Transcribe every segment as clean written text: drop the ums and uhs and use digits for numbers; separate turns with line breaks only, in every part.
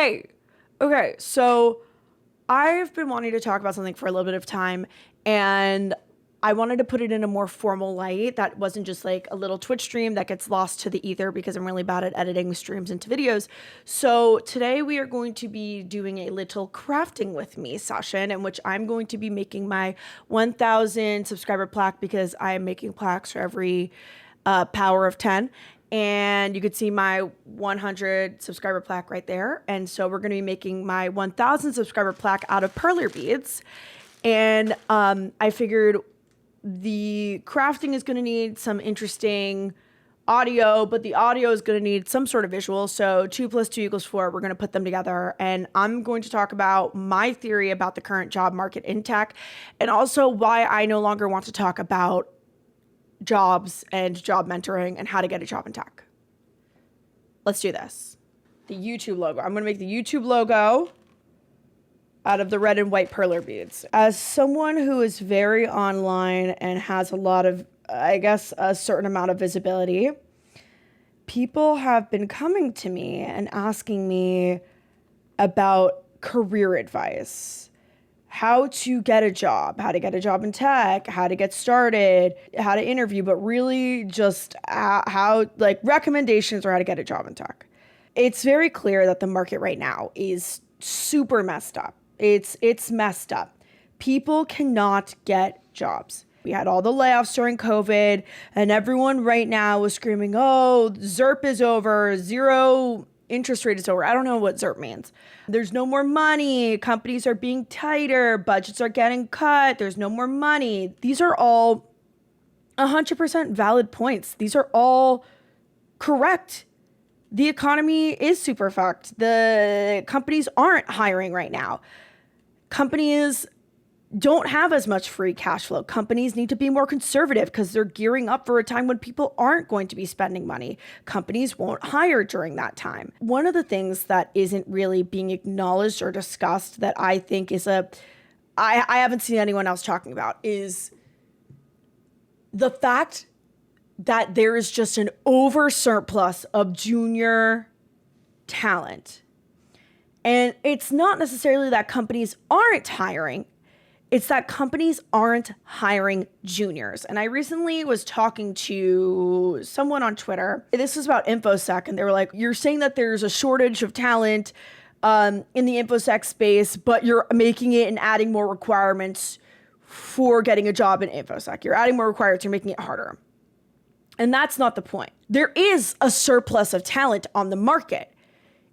Hey, okay, so I've been wanting to talk about something for a little bit of time, and I wanted to put it in a more formal light that wasn't just like a little Twitch stream that gets lost to the ether because I'm really bad at editing streams into videos. So today we are going to be doing a little crafting with me session in which I'm going to be making my 1,000 subscriber plaque because I am making plaques for every power of 10. And you could see my 100 subscriber plaque right there. And so we're going to be making my 1,000 subscriber plaque out of perler beads. And I figured the crafting is going to need some interesting audio, but the audio is going to need some sort of visual. So 2 + 2 = 4. We're going to put them together. And I'm going to talk about my theory about the current job market in tech, and also why I no longer want to talk about jobs and job mentoring and how to get a job in tech. Let's do this. The YouTube logo. I'm going to make the YouTube logo out of the red and white perler beads. As someone who is very online and has a lot of, I guess, a certain amount of visibility, people have been coming to me and asking me about career advice. How to get a job, how to get a job in tech, how to get started, how to interview, but really just how like recommendations or how to get a job in tech. It's very clear that the market right now is super messed up. It's messed up. People cannot get jobs. We had all the layoffs during COVID, and everyone right now was screaming, oh, ZERP is over, zero interest rate is over. I don't know what ZERP means. There's no more money. Companies are being tighter. Budgets are getting cut. There's no more money. These are all 100% valid points. These are all correct. The economy is super fucked. The companies aren't hiring right now. Companies don't have as much free cash flow. Companies need to be more conservative because they're gearing up for a time when people aren't going to be spending money. Companies won't hire during that time. One of the things that isn't really being acknowledged or discussed that I think is I haven't seen anyone else talking about is the fact that there is just an over surplus of junior talent. And it's not necessarily that companies aren't hiring. It's that companies aren't hiring juniors. And I recently was talking to someone on Twitter. This was about InfoSec, and they were like, you're saying that there's a shortage of talent in the InfoSec space, but you're making it and adding more requirements for getting a job in InfoSec. You're adding more requirements, you're making it harder. And that's not the point. There is a surplus of talent on the market.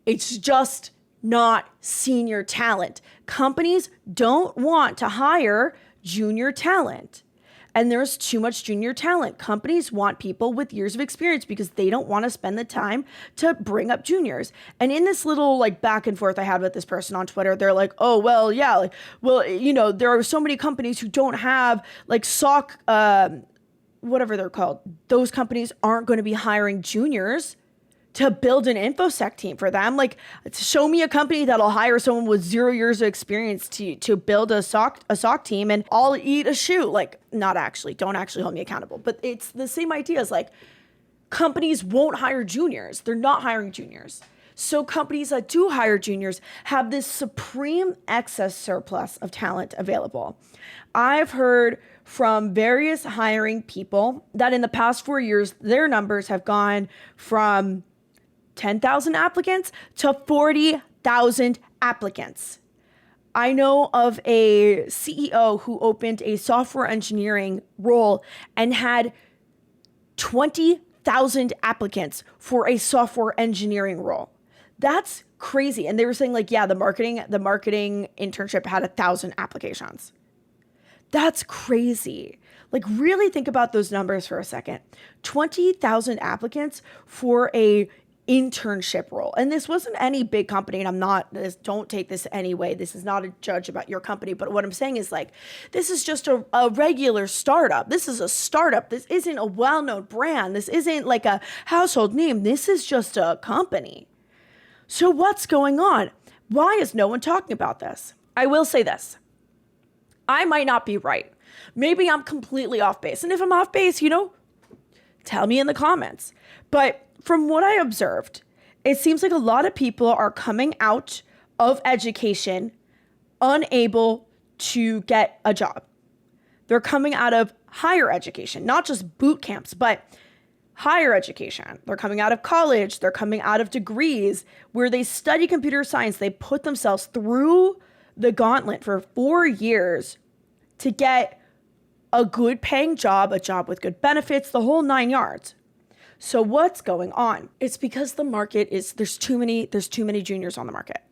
It's just not senior talent. Companies don't want to hire junior talent. And there's too much junior talent. Companies want people with years of experience because they don't want to spend the time to bring up juniors. And in this little like back and forth I had with this person on Twitter, they're like, oh, well, yeah, like, well, you know, there are so many companies who don't have like SOC, whatever they're called. Those companies aren't going to be hiring juniors to build an InfoSec team for them. Like, show me a company that'll hire someone with 0 years of experience to build a SOC team, and I'll eat a shoe. Like, not actually, don't actually hold me accountable. But it's the same idea as like, companies won't hire juniors. They're not hiring juniors. So companies that do hire juniors have this supreme excess surplus of talent available. I've heard from various hiring people that in the past 4 years, their numbers have gone from 10,000 applicants to 40,000 applicants. I know of a CEO who opened a software engineering role and had 20,000 applicants for a software engineering role. That's crazy. And they were saying like, yeah, the marketing internship had 1,000 applications. That's crazy. Like, really think about those numbers for a second. 20,000 applicants for a internship role. And this wasn't any big company, and don't take this anyway. This is not a judge about your company, but what I'm saying is like, this is just a regular startup. This is a startup. This isn't a well-known brand. This isn't like a household name. This is just a company. So what's going on? Why is no one talking about this? I will say this. I might not be right. Maybe I'm completely off base. And if I'm off base, tell me in the comments. But from what I observed It seems like a lot of people are coming out of education unable to get a job. They're coming out of higher education, not just boot camps, but higher education. They're coming out of college. They're coming out of degrees where they study computer science. They put themselves through the gauntlet for 4 years to get a good paying job, a job with good benefits, the whole 9 yards. So what's going on? It's because the market is, there's too many juniors on the market.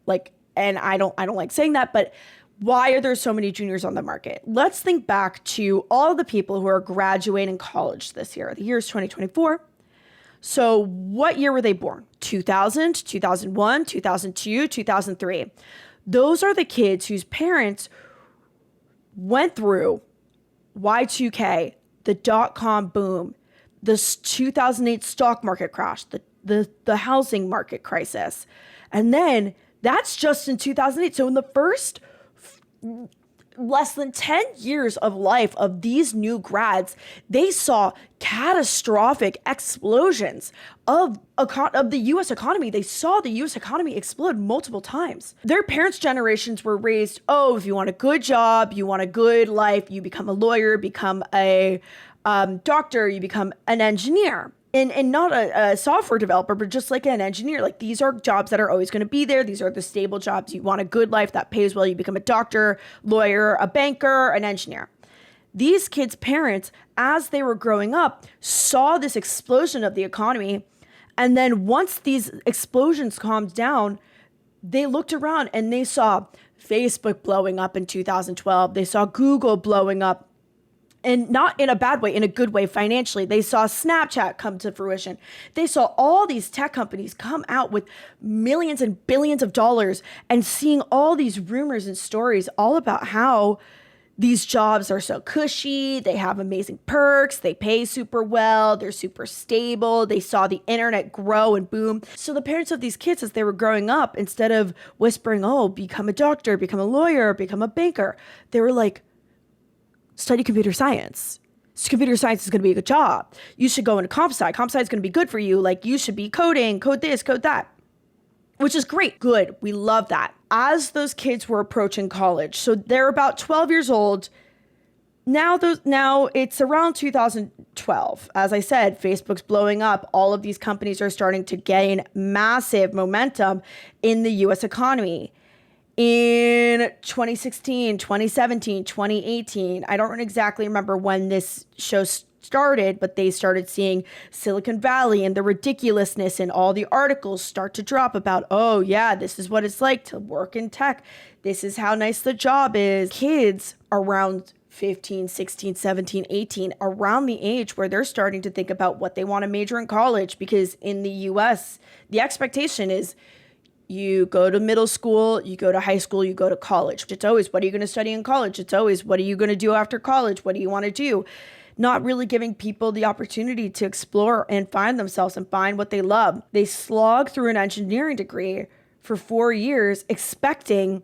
And I don't like saying that, but why are there so many juniors on the market? Let's think back to all the people who are graduating college this year. The year is 2024. So what year were they born? 2000, 2001, 2002, 2003. Those are the kids whose parents went through Y2K, the dot-com boom, the 2008 stock market crash, the housing market crisis. And then that's just in 2008. So in the first less than 10 years of life of these new grads, they saw catastrophic explosions of the U.S. economy. They saw the U.S. economy explode multiple times. Their parents' generations were raised, oh, if you want a good job, you want a good life, you become a lawyer, become a doctor, you become an engineer. And not a software developer, but just like an engineer. Like, these are jobs that are always going to be there. These are the stable jobs. You want a good life that pays well. You become a doctor, lawyer, a banker, an engineer. These kids' parents, as they were growing up, saw this explosion of the economy. And then once these explosions calmed down, they looked around and they saw Facebook blowing up in 2012. They saw Google blowing up. And not in a bad way, in a good way financially. They saw Snapchat come to fruition. They saw all these tech companies come out with millions and billions of dollars, and seeing all these rumors and stories all about how these jobs are so cushy. They have amazing perks. They pay super well. They're super stable. They saw the internet grow and boom. So the parents of these kids, as they were growing up, instead of whispering, oh, become a doctor, become a lawyer, become a banker, they were like, study computer science. Computer science is going to be a good job. You should go into comp sci. Comp sci is going to be good for you. Like, you should be coding, code this, code that, which is great. Good. We love that. As those kids were approaching college, so they're about 12 years old. Now it's around 2012. As I said, Facebook's blowing up. All of these companies are starting to gain massive momentum in the US economy. In 2016, 2017, 2018, I don't exactly remember when this show started, but they started seeing Silicon Valley and the ridiculousness, and all the articles start to drop about, oh yeah, this is what it's like to work in tech. This is how nice the job is. Kids around 15, 16, 17, 18, around the age where they're starting to think about what they want to major in college, because in the US, the expectation is you go to middle school, you go to high school, you go to college. It's always, what are you going to study in college? It's always, what are you going to do after college? What do you want to do? Not really giving people the opportunity to explore and find themselves and find what they love. They slog through an engineering degree for 4 years, expecting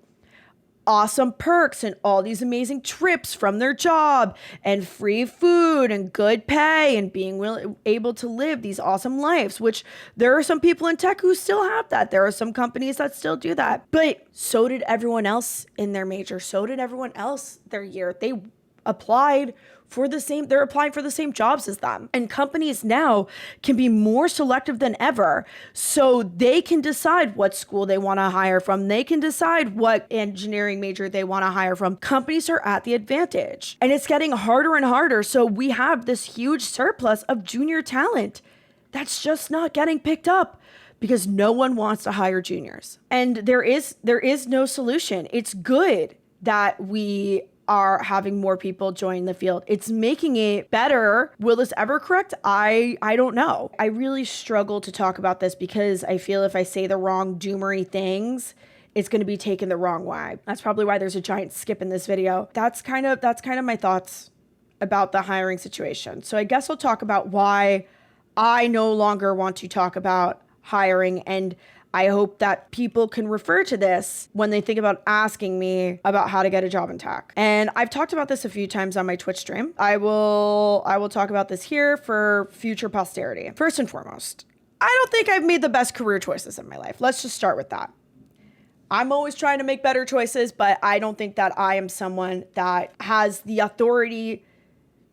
awesome perks and all these amazing trips from their job and free food and good pay and being able to live these awesome lives, which there are some people in tech who still have that. There are some companies that still do that. But so did everyone else in their major. So did everyone else their year. They applied for the same, they're applying for the same jobs as them. And companies now can be more selective than ever. So they can decide what school they want to hire from. They can decide what engineering major they want to hire from. Companies are at the advantage. And it's getting harder and harder. So we have this huge surplus of junior talent that's just not getting picked up, because no one wants to hire juniors. And there is no solution. It's good that we are having more people join the field. It's making it better. Will this ever correct? I don't know. I really struggle to talk about this because I feel if I say the wrong doomery things, it's going to be taken the wrong way. That's probably why there's a giant skip in this video. That's kind of my thoughts about the hiring situation. So I guess I'll talk about why I no longer want to talk about hiring, and I hope that people can refer to this when they think about asking me about how to get a job in tech. And I've talked about this a few times on my Twitch stream. I will talk about this here for future posterity. First and foremost, I don't think I've made the best career choices in my life. Let's just start with that. I'm always trying to make better choices, but I don't think that I am someone that has the authority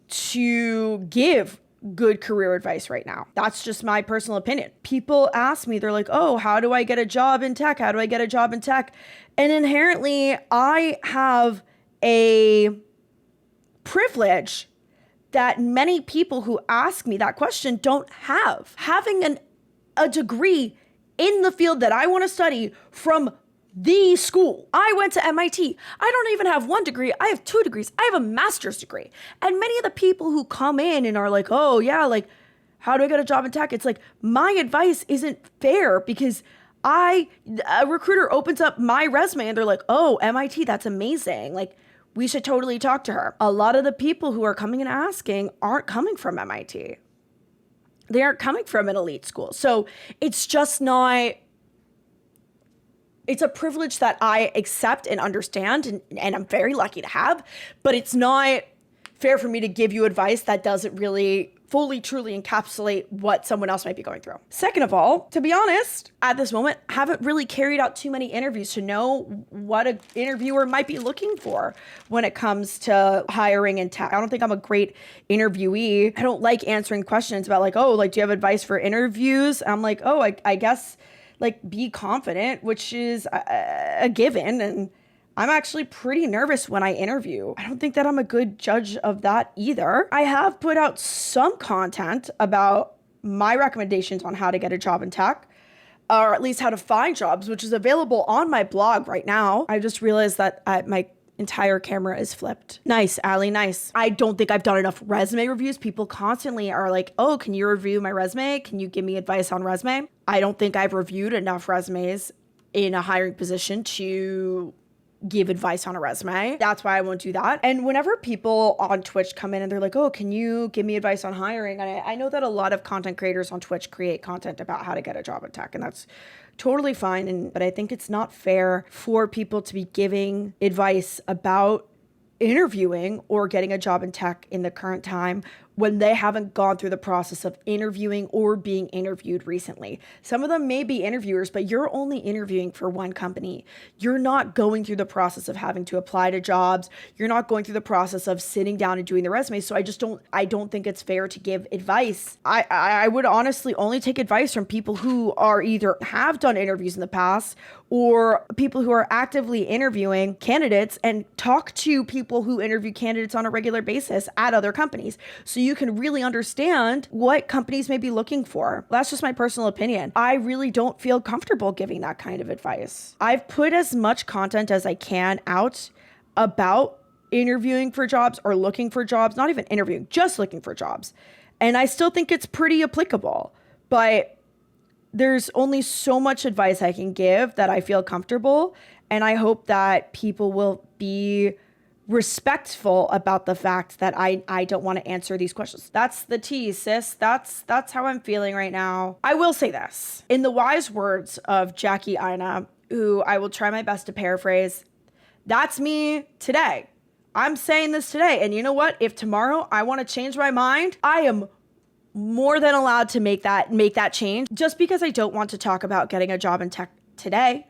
to give good career advice right now. That's just my personal opinion. People ask me, they're like, oh, how do I get a job in tech? How do I get a job in tech? And inherently, I have a privilege that many people who ask me that question don't have. Having a degree in the field that I want to study from the school. I went to MIT. I don't even have one degree. I have 2 degrees. I have a master's degree. And many of the people who come in and are like, oh yeah, like, how do I get a job in tech? It's like, my advice isn't fair because a recruiter opens up my resume and they're like, oh, MIT, that's amazing. Like, we should totally talk to her. A lot of the people who are coming and asking aren't coming from MIT. They aren't coming from an elite school. So it's just not, it's a privilege that I accept and understand and I'm very lucky to have, but it's not fair for me to give you advice that doesn't really fully, truly encapsulate what someone else might be going through. Second of all, to be honest, at this moment, haven't really carried out too many interviews to know what an interviewer might be looking for when it comes to hiring in tech. I don't think I'm a great interviewee. I don't like answering questions about like, oh, like, do you have advice for interviews? I'm like, oh, I guess like be confident, which is a given. And I'm actually pretty nervous when I interview. I don't think that I'm a good judge of that either. I have put out some content about my recommendations on how to get a job in tech, or at least how to find jobs, which is available on my blog right now. I just realized that my entire camera is flipped. Nice, Allie, nice. I don't think I've done enough resume reviews. People constantly are like, oh, can you review my resume? Can you give me advice on resume? I don't think I've reviewed enough resumes in a hiring position to give advice on a resume. That's why I won't do that. And whenever people on Twitch come in and they're like, oh, can you give me advice on hiring? And I know that a lot of content creators on Twitch create content about how to get a job in tech, and that's totally fine. But I think it's not fair for people to be giving advice about interviewing or getting a job in tech in the current time when they haven't gone through the process of interviewing or being interviewed recently. Some of them may be interviewers, but you're only interviewing for one company. You're not going through the process of having to apply to jobs. You're not going through the process of sitting down and doing the resume. So I don't think it's fair to give advice. I would honestly only take advice from people who are either have done interviews in the past or people who are actively interviewing candidates, and talk to people who interview candidates on a regular basis at other companies, so you can really understand what companies may be looking for. That's just my personal opinion. I really don't feel comfortable giving that kind of advice. I've put as much content as I can out about interviewing for jobs or looking for jobs, not even interviewing, just looking for jobs. And I still think it's pretty applicable, but there's only so much advice I can give that I feel comfortable. And I hope that people will be respectful about the fact that I don't want to answer these questions. That's the tea, sis. That's how I'm feeling right now. I will say this. In the wise words of Jackie Aina, who I will try my best to paraphrase, that's me today. I'm saying this today. And you know what? If tomorrow I want to change my mind, I am more than allowed to make that change. Just because I don't want to talk about getting a job in tech today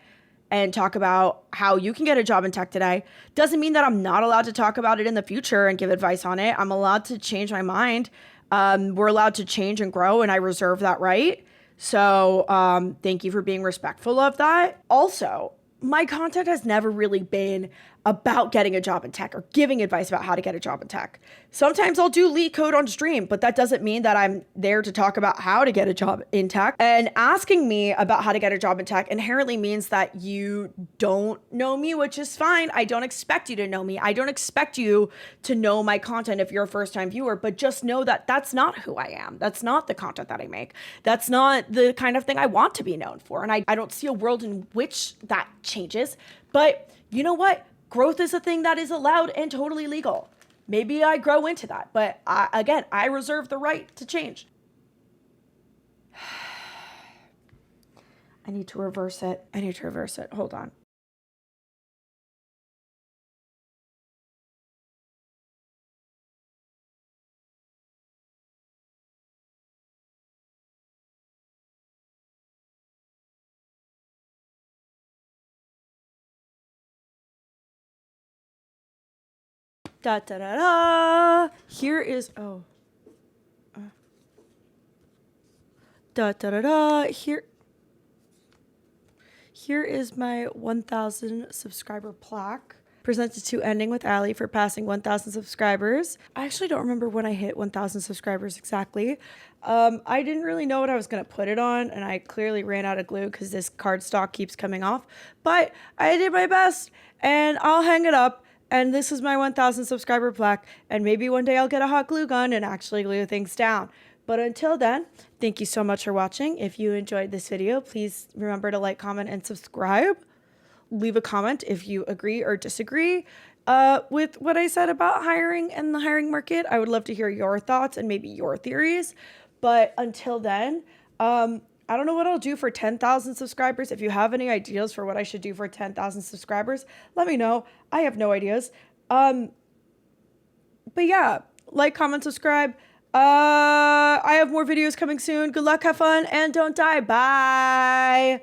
and talk about how you can get a job in tech today doesn't mean that I'm not allowed to talk about it in the future and give advice on it. I'm allowed to change my mind. We're allowed to change and grow, and I reserve that right. So thank you for being respectful of that. Also, my content has never really been about getting a job in tech or giving advice about how to get a job in tech. Sometimes I'll do leak code on stream, but that doesn't mean that I'm there to talk about how to get a job in tech. And asking me about how to get a job in tech inherently means that you don't know me, which is fine. I don't expect you to know me. I don't expect you to know my content if you're a first-time viewer, but just know that that's not who I am. That's not the content that I make. That's not the kind of thing I want to be known for. And I don't see a world in which that changes. But you know what? Growth is a thing that is allowed and totally legal. Maybe I grow into that, but I reserve the right to change. I need to reverse it. Hold on. Da da da da. Here is da da da da. Here is my 1,000 subscriber plaque presented to Ending with Ali for passing 1,000 subscribers. I actually don't remember when I hit 1,000 subscribers exactly. I didn't really know what I was going to put it on, and I clearly ran out of glue because this cardstock keeps coming off. But I did my best, and I'll hang it up. And this is my 1,000 subscriber plaque, and maybe one day I'll get a hot glue gun and actually glue things down. But until then, thank you so much for watching. If you enjoyed this video, please remember to like, comment, and subscribe. Leave a comment if you agree or disagree with what I said about hiring and the hiring market. I would love to hear your thoughts and maybe your theories. But until then, I don't know what I'll do for 10,000 subscribers. If you have any ideas for what I should do for 10,000 subscribers, let me know. I have no ideas. But yeah, like, comment, subscribe. I have more videos coming soon. Good luck, have fun, and don't die. Bye.